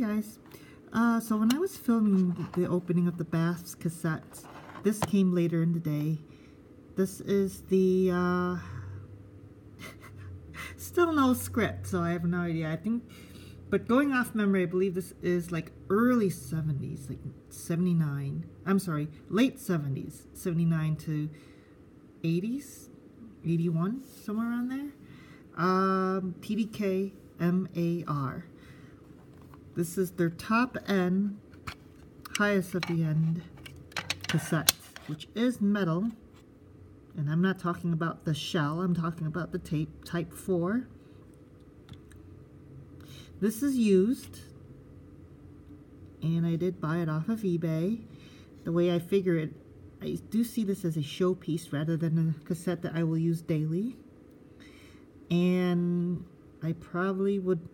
guys. So when I was filming the opening of the Baths cassettes, this came later in the day. This is the, still no script, so I have no idea. I think, but going off memory, I believe this is like early 70s, like 79. I'm sorry, late 70s, 79 to 80s, 81, somewhere around there. Tdk Ma-R. This is their top end, highest of the end cassette, which is metal. And I'm not talking about the shell, I'm talking about the tape, type 4. This is used, and I did buy it off of eBay. The way I figure it, I do see this as a showpiece rather than a cassette that I will use daily. And I probably would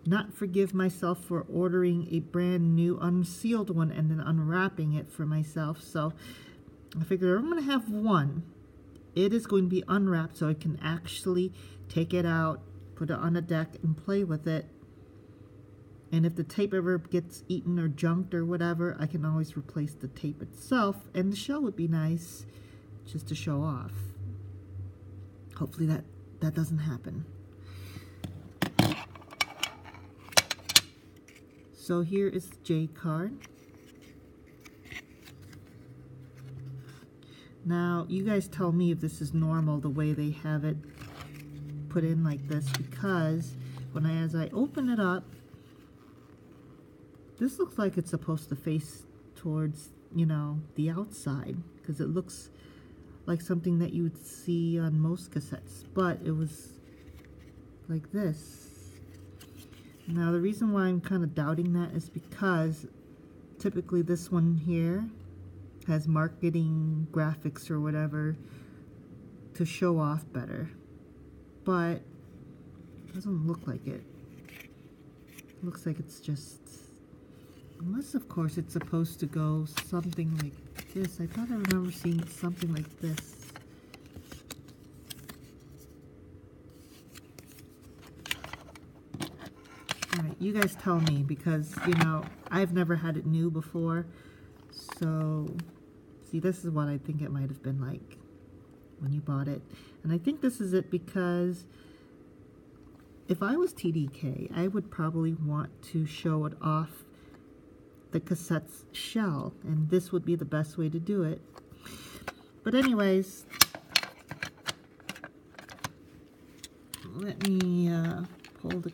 not forgive myself for ordering a brand new unsealed one and then unwrapping it for myself. So I figured I'm going to have one. It is going to be unwrapped so I can actually take it out, put it on a deck, and play with it. And if the tape ever gets eaten or junked or whatever, I can always replace the tape itself, and the shell would be nice just to show off. Hopefully that doesn't happen. So here is the J card. Now, you guys tell me if this is normal, the way they have it put in like this, because as I open it up, this looks like it's supposed to face towards, you know, the outside, because it looks like something that you would see on most cassettes, but it was like this. Now, the reason why I'm kind of doubting that is because typically this one here has marketing graphics or whatever to show off better, but it doesn't look like it. It looks like it's just, unless of course it's supposed to go something like this. I thought I remember seeing something like this. Alright, you guys tell me, because, you know, I've never had it new before. So, see, this is what I think it might have been like when you bought it. And I think this is it because if I was TDK, I would probably want to show it off the cassette's shell, and this would be the best way to do it. But anyways, let me pull the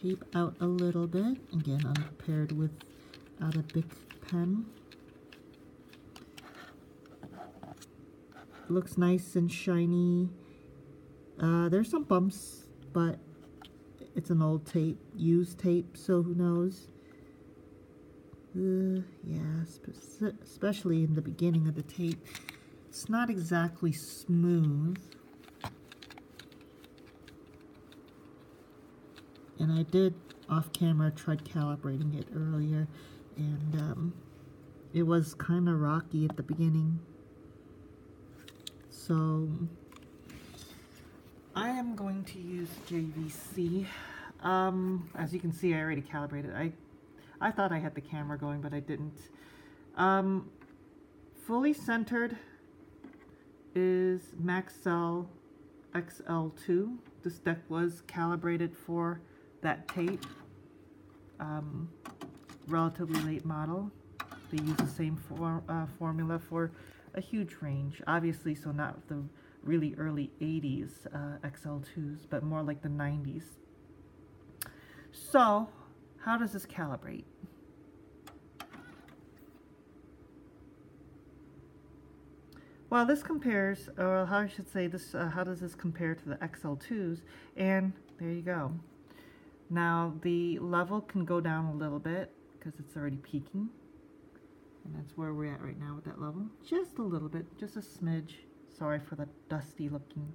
tape out a little bit. Again, unprepared without a big pen. It looks nice and shiny. There's some bumps, but it's an old tape, used tape, so who knows. Yeah, especially in the beginning of the tape, it's not exactly smooth. And I did, off camera, tried calibrating it earlier, and it was kind of rocky at the beginning. So I am going to use JVC. As you can see, I already calibrated. I thought I had the camera going, but I didn't. Fully centered is Maxell XL2. This deck was calibrated for that tape. Relatively late model. They use the same formula for a huge range. Obviously, so not the really early 80s XL2s, but more like the 90s. So, how does this calibrate? Well, this compares, or how I should say this, how does this compare to the XL2s? And there you go. Now, the level can go down a little bit because it's already peaking. And that's where we're at right now with that level. Just a little bit, just a smidge. Sorry for the dusty looking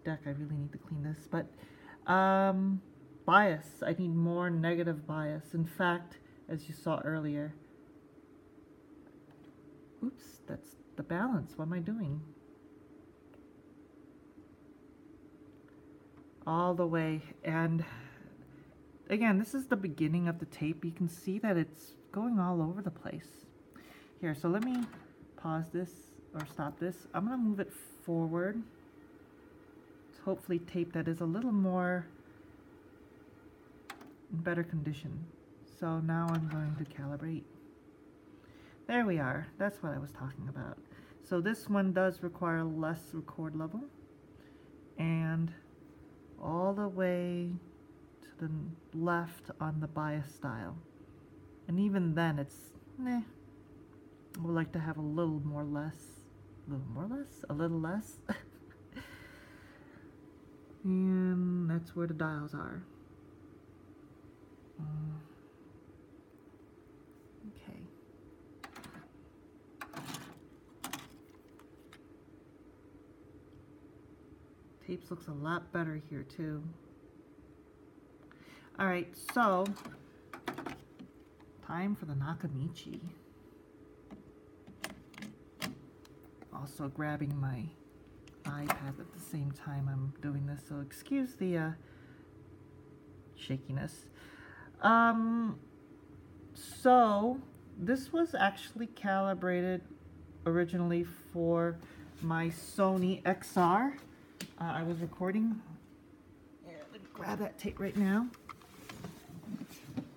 deck. I really need to clean this. But bias, I need more negative bias. In fact, as you saw earlier, oops, that's the balance. What am I doing? All the way. And again, this is the beginning of the tape. You can see that it's going all over the place. Here, so let me pause this or stop this. I'm going to move it forward. It's hopefully tape that is a little more in better condition. So now I'm going to calibrate. There we are. That's what I was talking about. So this one does require less record level. And all the way to the left on the bias style. And even then it's, meh. I would like to have a little more less. A little more less? A little less? And that's where the dials are. Okay. Tapes looks a lot better here too. Alright, so time for the Nakamichi. Also grabbing my iPad at the same time I'm doing this, so excuse the shakiness. So this was actually calibrated originally for my Sony XR. I was recording. Here, let me grab that tape right now.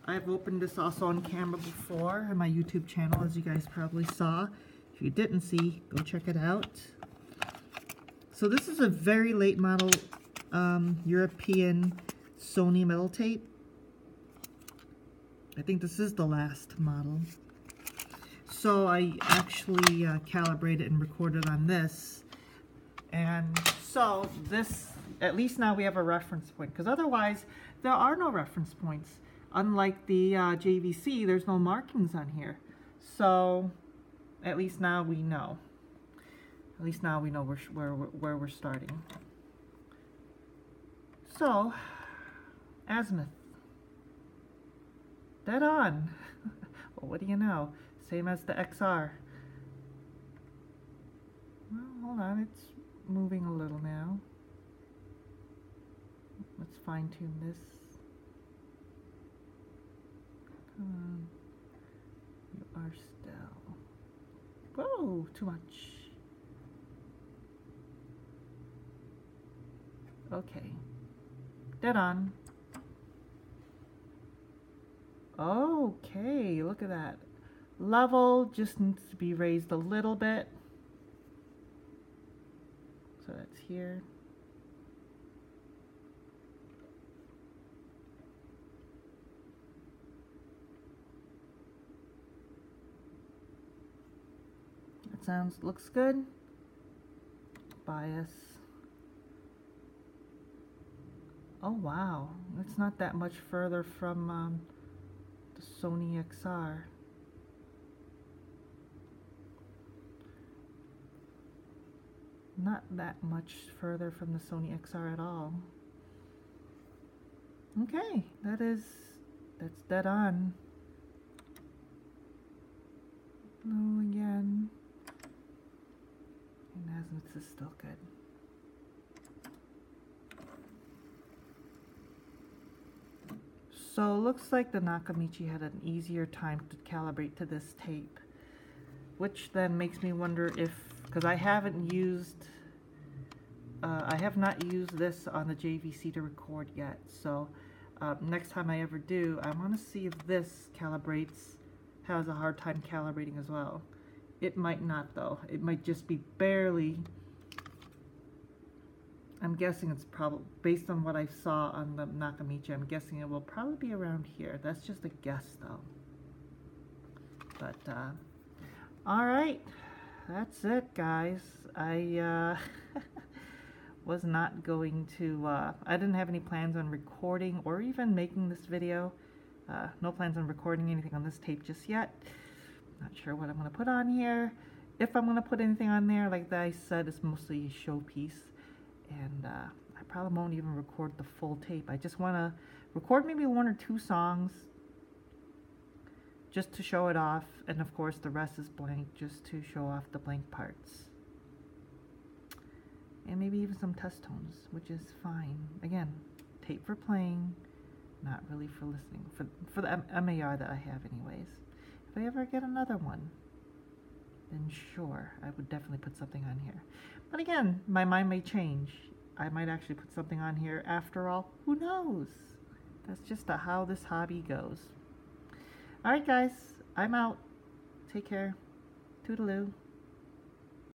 I've opened this also on camera before on my YouTube channel, as you guys probably saw. If you didn't see, go check it out. So this is a very late model European Sony metal tape. I think this is the last model. So I actually calibrated and recorded on this. And so this, at least now we have a reference point, because otherwise there are no reference points. Unlike the JVC, there's no markings on here. So at least now we know. At least now we know where we're starting. So, azimuth. Dead on. Well, what do you know? Same as the XR. Well, hold on, it's moving a little now. Let's fine tune this. Come on. You are still. Whoa, too much. Okay. Dead on. Okay, look at that. Level just needs to be raised a little bit. So that's here. That looks good. Bias. Oh wow, it's not that much further from the Sony XR. Not that much further from the Sony XR at all. Okay, that's dead on. No, again. And azimuth is still good. So it looks like the Nakamichi had an easier time to calibrate to this tape, which then makes me wonder if, because I have not used this on the JVC to record yet, so next time I ever do, I want to see if this has a hard time calibrating as well. It might not though, it might just be barely. I'm guessing it's probably, based on what I saw on the Nakamichi, I'm guessing it will probably be around here. That's just a guess though. But, alright, that's it guys. I was not going to, I didn't have any plans on recording or even making this video. No plans on recording anything on this tape just yet. Not sure what I'm going to put on here. If I'm going to put anything on there, like I said, it's mostly a showpiece. And I probably won't even record the full tape. I just want to record maybe 1 or 2 songs just to show it off, and of course the rest is blank just to show off the blank parts, and maybe even some test tones, which is fine. Again, tape for playing, not really for listening, for the MAR that I have anyways. If I ever get another one, then sure, I would definitely put something on here. But again, my mind may change. I might actually put something on here after all. Who knows? That's just how this hobby goes. Alright guys, I'm out. Take care. Toodaloo.